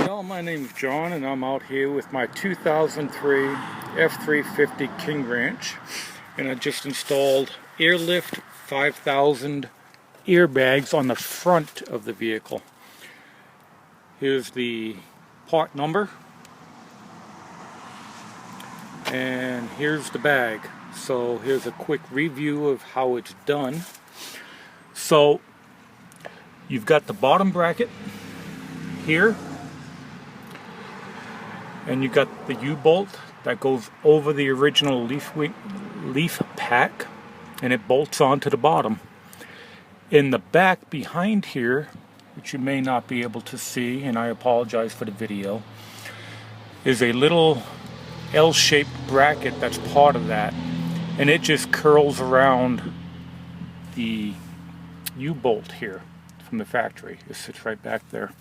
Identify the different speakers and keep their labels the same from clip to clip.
Speaker 1: Y'all, my name is John and I'm out here with my 2003 F350 King Ranch, and I just installed Airlift 5000 airbags on the front of the vehicle. Here's the part number and here's the bag. So here's a quick review of how it's done. So you've got the bottom bracket here, and you got the U-bolt that goes over the original leaf pack, and it bolts onto the bottom. In the back behind here, which you may not be able to see, and I apologize for the video, is a little L-shaped bracket that's part of that, and it just curls around the U-bolt here from the factory. It sits right back there.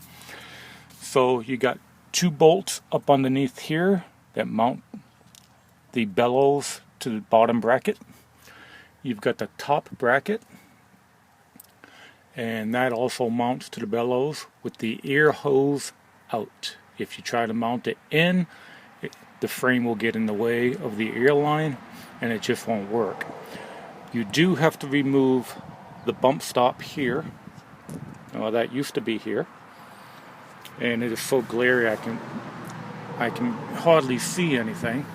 Speaker 1: So you got two bolts up underneath here that mount the bellows to the bottom bracket. You've got the top bracket, and that also mounts to the bellows with the air hose out. If you try to mount it in, the frame will get in the way of the air line and it just won't work. You do have to remove the bump stop here. That used to be here, and it is so glary I can hardly see anything.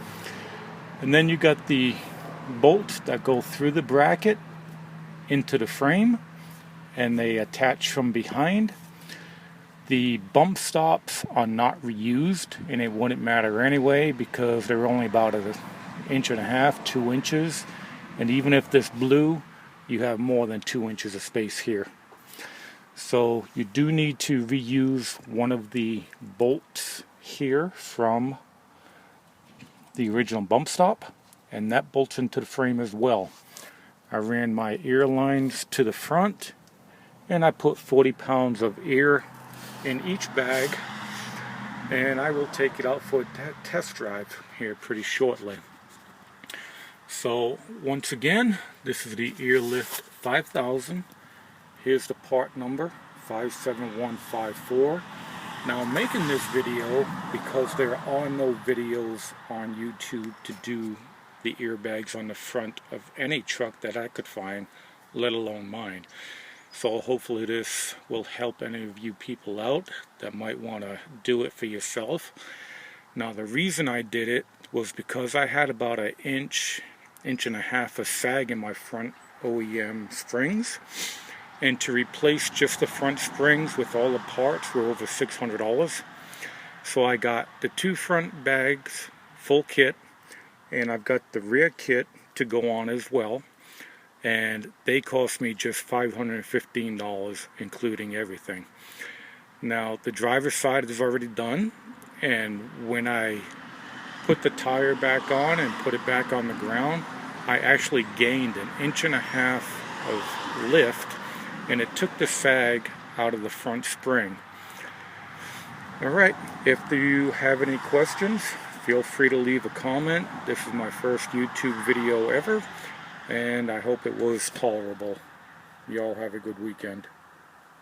Speaker 1: And then you got the bolts that go through the bracket into the frame, and they attach from behind. The bump stops are not reused, and it wouldn't matter anyway because they're only about an inch and a half, 2 inches, and even if this blew, you have more than 2 inches of space here. So you do need to reuse one of the bolts here from the original bump stop, and that bolts into the frame as well. I ran my air lines to the front, and I put 40 pounds of air in each bag, and I will take it out for a test drive here pretty shortly. So once again, this is the Airlift 5000. Here's the part number, 57154. Now I'm making this video because there are no videos on YouTube to do the airbags on the front of any truck that I could find, let alone mine. So hopefully this will help any of you people out that might want to do it for yourself. Now the reason I did it was because I had about an inch and a half of sag in my front OEM springs, and to replace just the front springs with all the parts were over $600. So I got the two front bags, full kit, and I've got the rear kit to go on as well, and they cost me just $515 including everything. Now the driver's side is already done, and when I put the tire back on and put it back on the ground, I actually gained an inch and a half of lift, and it took the sag out of the front spring. Alright, if you have any questions, feel free to leave a comment. This is my first YouTube video ever, and I hope it was tolerable. Y'all have a good weekend.